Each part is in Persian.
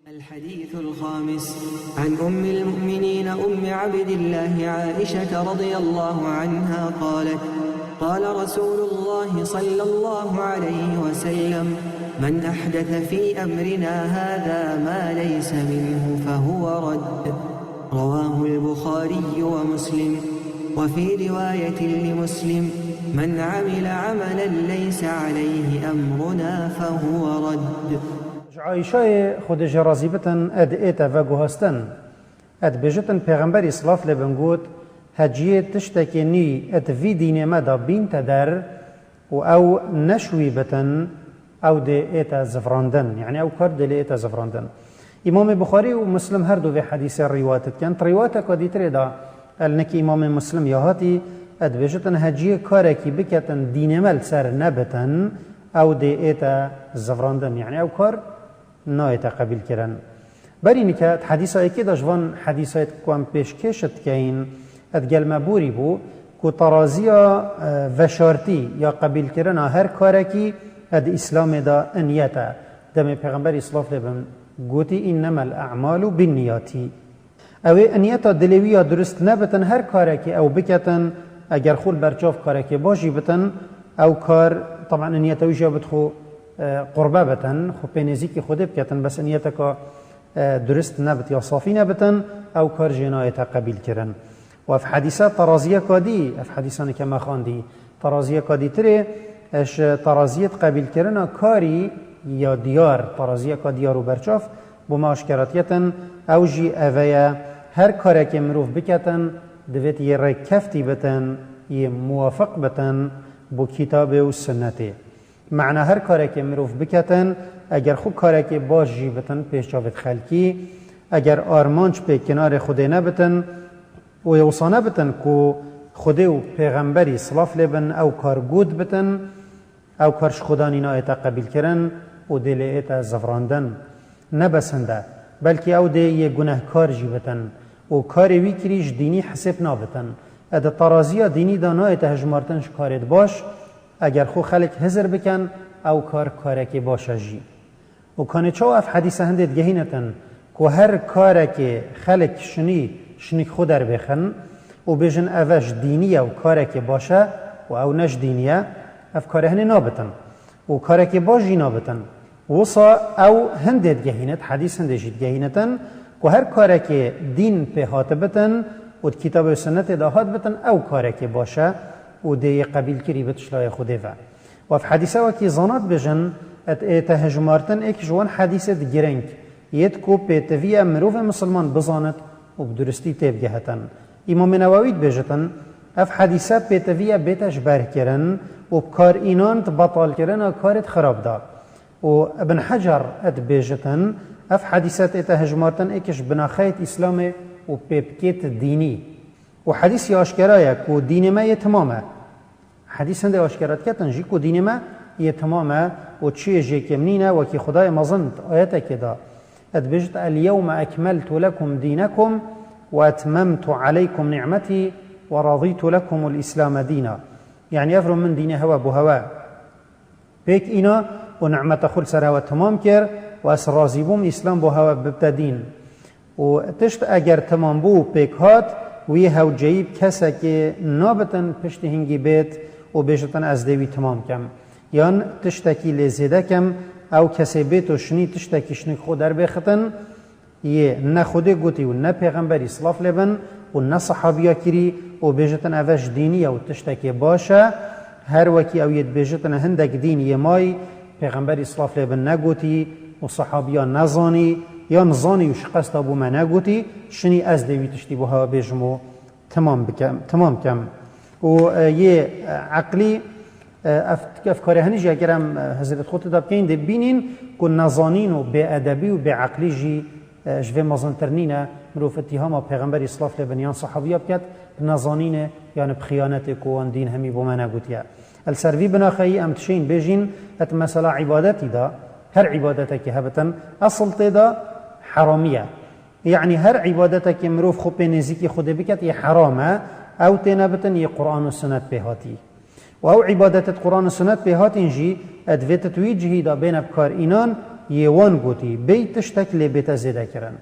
الحديث الخامس عن أم المؤمنين أم عبد الله عائشة رضي الله عنها قالت: قال رسول الله صلى الله عليه وسلم: من أحدث في أمرنا هذا ما ليس منه فهو رد. رواه البخاري ومسلم. وفي رواية لمسلم: من عمل عملا ليس عليه أمرنا فهو رد. عایشه خود جرازی بتن اد ایتا و گوهستن اد بجتن پیغمبر اصلاف لبنگود هجیه تشتکی نی اد وی دین مدا بین تدر و او نشوی بتن او ده ایتا زفراندن يعني او کرد لی ایتا زفراندن. امام بخاری و مسلم هر دو به حدیث روایتت کن روایت کدی تری دا النکی امام مسلم یهاتی اد بجتن هجیه کاره کی بکتن دین مل سر نبتن او ده ایتا زفراندن يعني او کار نایت قبیل کردن. برای اینکه حدیثایی که داشتن حدیثایی که هم پیشکشت کردن ادگل مبوری بو که ترازیا و شرطی یا قبیل کردن هر کاری که اد اسلام دا نیته دم پیغمبر اسلام لبن گویی انما الاعمال بالنیاتی او نیت دلوی درست نبتن هر کاری که او بکتن اگر خود برچاف کاری که باشی بتن او کار طبعا نیت ویژه بتخو قربه بتن خو پینزی که خود بکتن بس نیت که درست نبت یا صافی نبتن او کار جنایت قبیل کرن. و اف حدیثات ترازیه کادی اف حدیثانی که ما خواندی ترازیه کادی تری اش ترازیت قبیل کرن کاری یا دیار ترازیه کادیار و برچاف بماش کراتیتن او جی اویا هر کاری که مروف بکتن دویت یه رکفتی بتن یه موافق بتن بو کتاب و سنته. معنی هر کاری که مروف بکتن اگر خوب کاری که باش جی بتن پیش جاوید خلکی اگر آرمانچ به کنار خود نبتن و یوصانه بتن که خود و پیغمبری صلاف لبن او کار گود بتن او کارش خدا نینا ایتا قبیل کرن و دل ایتا زفراندن نبسنده بلکه او ده یه گناهکار جی بتن و کاری وی کریش دینی حسب نابتن اده ترازیه دینی دانا ایتا هجمارتنش کارید باش اگر خو خلق هزر بکن او کار که باشه جی و کانه چو اف حدیث هندید گهینتن که هر کار که خلق شنی خود در بخن و بجن اوش دینیه و کار که باشه و او نش دینیه اف کار هنی نابتن و کار که باشی نابتن وصا او هندید گهینت حدیث هندید گهینتن که هر کار که دین په هات بتن و کتاب و سنت دهات بتن او کار که باشه و دی قبیل کری بتشلای خوده و في حدیثه وکی زانات بجن ات هجمارتن ایک جوان حدیثه گرنگ یت کو پیتوی مروف مسلمان بزانت و بدرستی تیب گهتن. امام نووی بجتن اف حدیثه پیتوی بیتش بر کرن و بکار اینان بطال کرن و کارت خراب دا و ابن حجر ات بجتن اف حدیثه ات هجمارتن ایکش بناخیت اسلام و پیبکیت دینی و حدیث آشکرایه که دین ما یه تمامه حدیث هنده آشکرات کتن جی که دین ما یه تمامه و چیه جی کمنینه و که خدای مزند آیته که دا ادبجت اليوم اکملت لکم دینکم و اتممت علیکم نعمتی و رضیت لکم الاسلام دینا یعنی افرم من دین هوا بو هوا پیک اینا و نعمت خل سر هوا تمام کر و اس راضی بوم اسلام بو هوا ببتدین و تشت اگر تمام بو پیک هات وی هاو جایب کسی که نابتن پشت هنگی بیت و بیشتن از دیوی تمام کم یان تشتکی لیزیده کم او کسی بیت و شنی تشتکی شنی خود در بخطن یه نه خوده گوتی و نه پیغمبری صلاف لبن و نه صحابیا کری و بیشتن اوش دینی و تشتکی باشه هر وکی او ید بیشتن هندک دینی مای پیغمبری صلاف لبن نگوتی و صحابیا نزانی یا نزانی و شقست ابو ما نگوتی شنی از دیوی تشتی بوها بیجمو تمام کم و یه عقلی افکاری هنیجی اگرم حضرت خود داب که این ده بینین که نزانین و به ادبی و به عقلی جی جوه مزنترنینه مروف اتهام پیغمبر اصلاف لبنیان صحابیه بکد نزانینه یعنی بخیانت که وان دین همی بو ما نگوتیه السروی بناخایی امتشین بیجین ات مثلا عبادتی دا هر عبادتی که هبتن اصل دا حرامیه یعنی هر عبادتی که مروف خوب به نزدیکی خود بکد یه حرامه او تنبتن یه قرآن و سنت بهاتی و او عبادت قرآن و سنت بهات اینجی ادویت تویجهی دا بین بکار اینان یوان گوتی بی تشتک لی بیت زیده کرن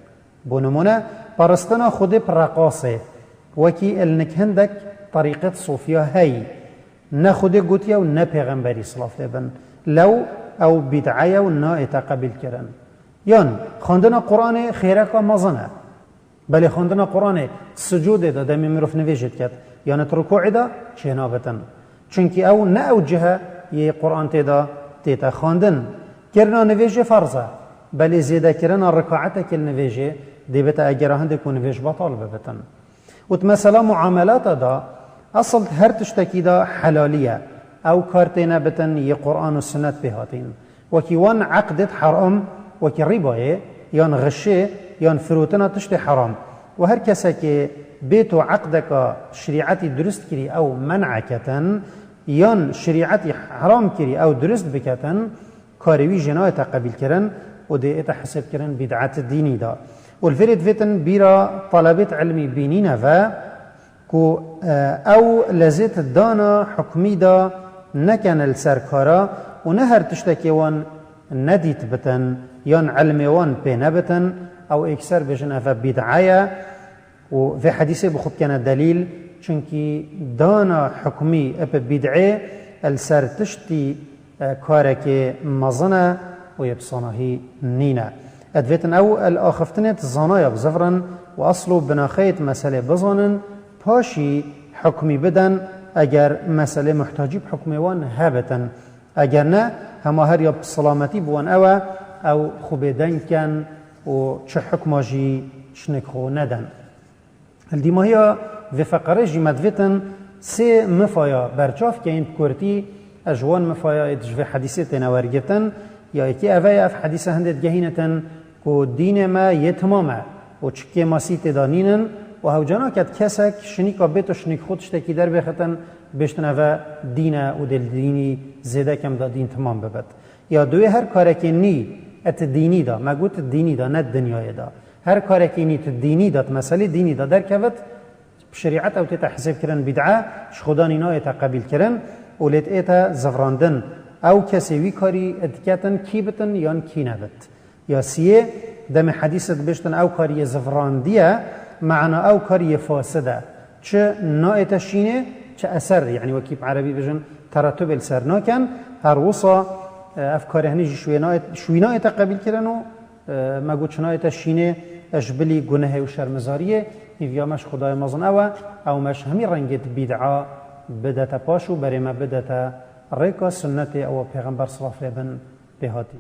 بو نمونه پرستنا خود پرقاسه وکی النک هندک طریقت صوفیا هی نه خود گوتی و نه پیغمبری صلاف لبن لو او بدعه و نه اتقبل کرن یان خواندن قرآن خیرک و مزنه بله خواندن قرآن سجود دا دمی مروف نویجد کد یان ترکوع دا چه نابتن چونکی او نه او جهه یه قرآن تیتا خواندن کرنا نویج فرضه بله زیده کرنا رکاعت کل نویجه دی بتا اگر هنده کو نویج بطال ببتن و مثلا معاملات دا اصل هر تشتکی دا حلالیه او کارتینا بتن یه قرآن و سنت بهاتین وکی وان عقدت حرام وکی ربایه یان غشه یان فروتنا تشت حرام و هر کسی که بیت و عقدک شریعتی درست کری او منع کتن یان شریعتی حرام کری او درست بکتن کاروی جنایت قبیل کرن و دیتا حسب کرن بدعت دینی دا والفرد فتن بیرا طلبت علمی بینین و کو او لزیت دانا حکمی دا نکن السرکارا و نه هر تشتکی وان ندیت بتن یان علمی وان پی نبتن او اکثر بجن افا بدعایه و في حديث بخوب كان دليل چونكي دانا حكمي اپ بدعه السر تشتي كارك مزنه ويبصنه نينا ادفتن او الاخفتنت الزنايا بزفرن واصلو بناخيت مسألة بزنن پاشي حكمي بدن اگر مسألة محتاجي بحكمي وان هابتن اگر نه هما هر يب سلامتي بوان او خوبدن كان و چه حكماجي شنكخو ندن الدیما هیا و فقره جیمت ویتن سه مفایا برچاف که این کورتی اجوان مفایا ادجو حدیثه تنوارگتن یا یکی اوه اف حدیثه هندت گهینتن که دین ما یه تمامه و چکه ماسی تدانینن و هو جانا کد کسک شنیکا بیت و شنیک خودش تکی در بخطن بشتن اوه دینه و دل دینی زیده کم دا دین تمام ببد یا دوی هر کاره که نی ات دینی دا مگوت دینی دا نه دنیای دا هر کاری که نیت دینی داد مسئله دینی داد در کفت شریعت او تیتا حساب کردن بدعه خدا نینا ایتا قبیل کردن اولیت ایتا زفراندن او کسی وی کاری ادکتن کی بتن یا کی نبت یا سیه دم حدیثت بشتن او کاری زفراندیه معنا او کاری فاسده چه نا ایتا شینه چه اثر یعنی وکیب عربی بجن ترتب السر ناکن هر وصا افکار هنیجی شوینا ایتا قبیل کردن و ما گوت شنایت شینه اجبلی گناه و شرمزاریه نیویامش خدای مزن او مش همی رنگت بدعا بدت پاشو برای ما بدت ریکا سنت او پیغمبر صلی الله علیه و آله بهاتی